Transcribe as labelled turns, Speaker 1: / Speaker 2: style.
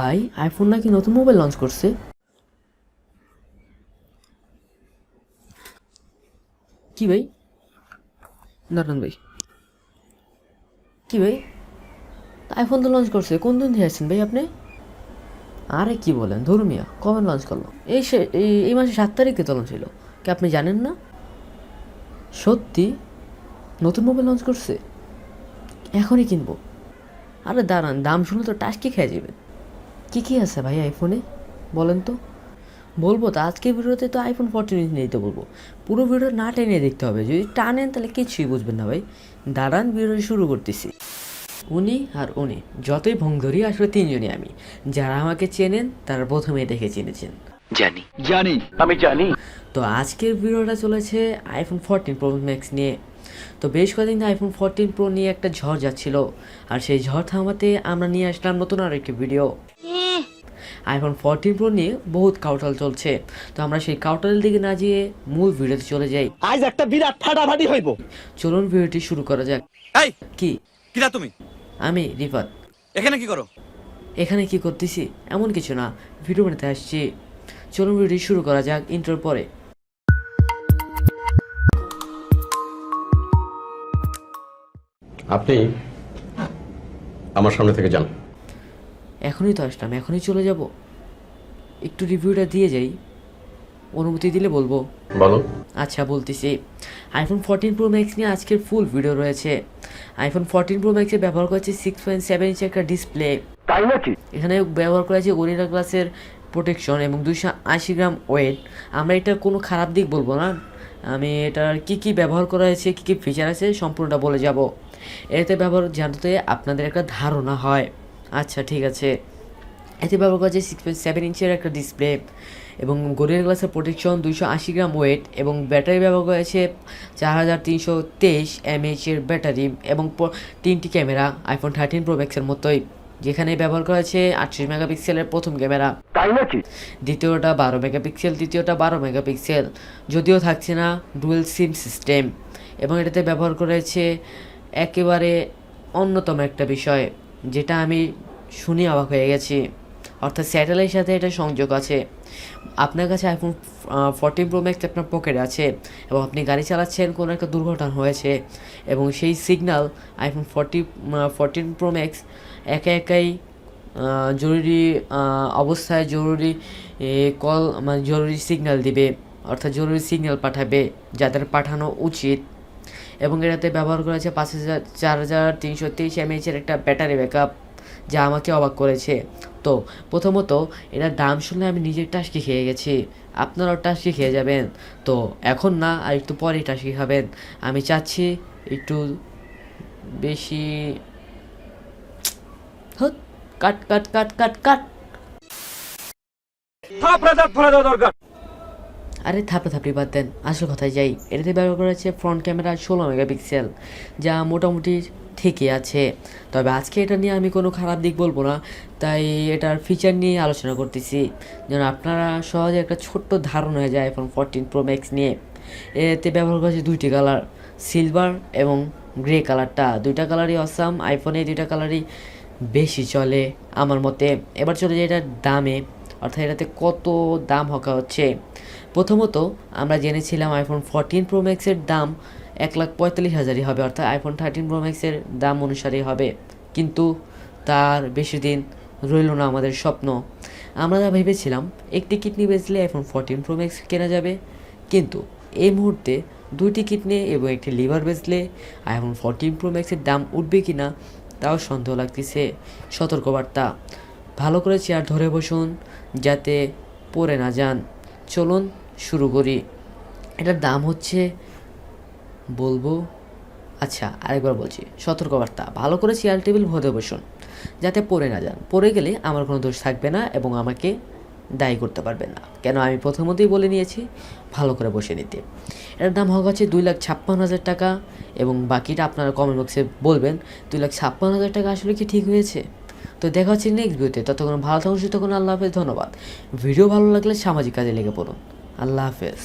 Speaker 1: ভাই আইফোন নাকি নতুন মোবাইল লঞ্চ করছে। কি ভাই? দাঁড়ান ভাই, কি ভাই? আইফোন তো লঞ্চ করছে, কোন দিন দিয়ে আসছেন ভাই আপনি? আরে কি বলেন, ধর্মিয়া কবে লঞ্চ করলো? এই মাসে 7 তারিখে তো লঞ্চ ছিল, কি আপনি জানেন না? সত্যি নতুন মোবাইল লঞ্চ করছে? এখনই কিনবো? আরে দাঁড়ান, দাম শুনে তো টাস্কি খেয়ে যাবেন। কী কী আছে ভাই আইফোনে বলেন তো। বলবো তো, আজকের ভিডিওতে তো iPhone 14 নিয়ে তো বলবো। পুরো ভিডিও না টেনে দেখতে হবে, যদি টানেন তাহলে কিছুই বুঝবেন না ভাই। দাঁড়ান, ভিডিও শুরু করতেছি। উনি আর উনি যতই ভং ধরি, আসলে তিনজনই আমি। যারা আমাকে চেনেন তারা প্রথমেই দেখে চিনেছেন।
Speaker 2: জানি জানি আমি জানি।
Speaker 1: তো আজকের ভিডিওটা চলেছে iPhone 14 Pro Max নিয়ে। তো বেশ কয়েকদিন iPhone 14 Pro নিয়ে একটা ঝড় যাচ্ছিল, আর সেই ঝড় থামাতে আমরা নিয়ে আসলাম নতুন আর একটি ভিডিও। iPhone 14 Pro নিয়ে বহুত কাউটাল চলছে, তো আমরা সেই কাউটালের দিকে না গিয়ে মূল ভিডিওতে চলে যাই।
Speaker 2: আজ একটা বিরাট ফাটাফাটি হইব।
Speaker 1: চলুন ভিডিওটি শুরু করা যাক।
Speaker 3: এই
Speaker 1: কি?
Speaker 3: কিরা তুমি?
Speaker 1: আমি রিফাত।
Speaker 3: এখানে কি করো?
Speaker 1: এখানে কি করতেছি এমন কিছু না, ভিডিও বানাতে আসছি। চলুন ভিডিওটি শুরু করা যাক ইন্ট্রোর পরে।
Speaker 4: আপনি আমার সামনে থেকে যান।
Speaker 1: এখনই তো আসলাম, এখনই চলে যাব? একটু রিভিউটা দিয়ে যাই, অনুমতি দিলে বলবো।
Speaker 4: বলো।
Speaker 1: আচ্ছা বলতেছি, iPhone 14 Pro Max নিয়ে আজকের ফুল ভিডিও রয়েছে। iPhone 14 Pro Max এ ব্যবহার করেছে 6.7 ইঞ্চি একটা ডিসপ্লে।
Speaker 2: তাই নাকি?
Speaker 1: এখানে ব্যবহার করা হয়েছে গরিলা গ্লাসের প্রোটেকশন এবং 280 গ্রাম ওয়েট। আমরা এটার কোনো খারাপ দিক বলবো না, আমি এটার কি কি ব্যবহার করা হয়েছে, কী কী ফিচার আছে সম্পূর্ণটা বলে যাব। এতে ব্যবহার জানতে আপনাদের একটা ধারণা হয়। আচ্ছা ঠিক আছে। এতে ব্যবহার করা হয়েছে 6.7 ইঞ্চের একটা ডিসপ্লে এবং গরিলা গ্লাসের প্রোটেকশন, 280 গ্রাম ওয়েট এবং ব্যাটারি ব্যবহার করা হয়েছে 4323 mAh এর ব্যাটারি এবং 3টি ক্যামেরা iPhone 13 Pro Max এর মতোই, যেখানে ব্যবহার করা হয়েছে 38 মেগাপিক্সেলের প্রথম ক্যামেরা।
Speaker 2: তাই নাকি?
Speaker 1: দ্বিতীয়টা 12 মেগাপিক্সেল, তৃতীয়টা 12 মেগাপিক্সেল, যদিও থাকছে না ডুয়েল সিম সিস্টেম। এবং এটাতে ব্যবহার করা হয়েছে একেবারে অন্যতম একটা বিষয়, যেটা আমি শুনে অবাক হয়ে গেছি, অর্থাৎ স্যাটেলাইটের সাথে এটা সংযোগ আছে। আপনার কাছে iPhone 14 Pro Max আপনার পকেটে আছে এবং আপনি গাড়ি চালাচ্ছেন, কোনো একটা দুর্ঘটনা হয়েছে এবং সেই সিগন্যাল iPhone 14 Pro Max একাই জরুরি অবস্থায় জরুরি কল, মানে জরুরি সিগন্যাল দিবে, অর্থাৎ জরুরি সিগন্যাল পাঠাবে যাদের পাঠানো উচিত। এবং এটাতে ব্যবহার করা হয়েছে 4323 mAh এর একটা ব্যাটারি ব্যাকআপ, যা আমাকে অবাক করেছে। তো প্রথমত এটার দাম শুনলে আমি নিজের টাস্কি খেয়ে গেছি, আপনারাও টাস্কি খেয়ে যাবেন। তো এখন না, আর একটু পরেই টাস্কি খাবেন। আমি চাচ্ছি একটু বেশি কাট কাট কাট কাট কাট। আরে থাপড়ি বাদ দেন, আসল কথায় যাই। এটাতে ব্যবহার করা হচ্ছে ফ্রন্ট ক্যামেরা 16 মেগাপিক্সেল, যা মোটামুটি ঠিকই আছে। তবে আজকে এটা নিয়ে আমি কোনো খারাপ দিক বলবো না, তাই এটার ফিচার নিয়ে আলোচনা করতেছি যেন আপনারা সহজে একটা ছোট্ট ধারণা হয়ে যায় iPhone 14 Pro Max নিয়ে। এতে ব্যবহার করা হচ্ছে 2টি কালার, সিলভার এবং গ্রে কালারটা। 2টা কালারই অসাম, আইফোনে 2টা কালারই বেশি চলে আমার মতে। এবার চলে যায় এটার দামে, অর্থাৎ এটাতে কত দাম হকা হচ্ছে। প্রথমত আমরা জেনেছিলাম iPhone 14 Pro Max এর দাম 1,45,000 হবে, অর্থাৎ iPhone 13 Pro Max এর দাম অনুসারেই হবে। কিন্তু তার বেশি দিন রইল না আমাদের স্বপ্ন। আমরা যা ভেবেছিলাম একটি কিডনি বেচলে iPhone 14 Pro Max কেনা যাবে, কিন্তু এই মুহূর্তে 2টি কিডনি এবং একটি লিভার বেচলে iPhone 14 Pro Max এর দাম উঠবে কি না তাও সন্দেহ লাগতেছে। সতর্কবার্তা, ভালো করে চেয়ার ধরে বসুন যাতে পড়ে না যান। চলুন শুরু করি। এটার দাম হচ্ছে, বলবো, আচ্ছা আরেকবার বলছি, সতর্কবার্তা, ভালো করে চেয়ার টেবিল ধরে বসুন যাতে পড়ে না যান। পড়ে গেলে আমার কোনো দোষ থাকবে না এবং আমাকে দায়ী করতে পারবেন না, কেন আমি প্রথমতেই বলে নিয়েছি ভালো করে বসে নিতে। এটার দাম হচ্ছে 2,56,000 টাকা এবং বাকিটা আপনারা কমেন্ট বক্সে বলবেন 2,56,000 টাকা আসলে কি ঠিক হয়েছে। তো দেখা হচ্ছে নেক্সট ভিডিওতে, ততক্ষণ ভালো থাকুন, সুস্থ থাকুন। আল্লাহ হাফেজ, ধন্যবাদ। ভিডিও ভালো লাগলে সামাজিক কাজে লেগে পড়ুন। আল্লাহ হাফেজ।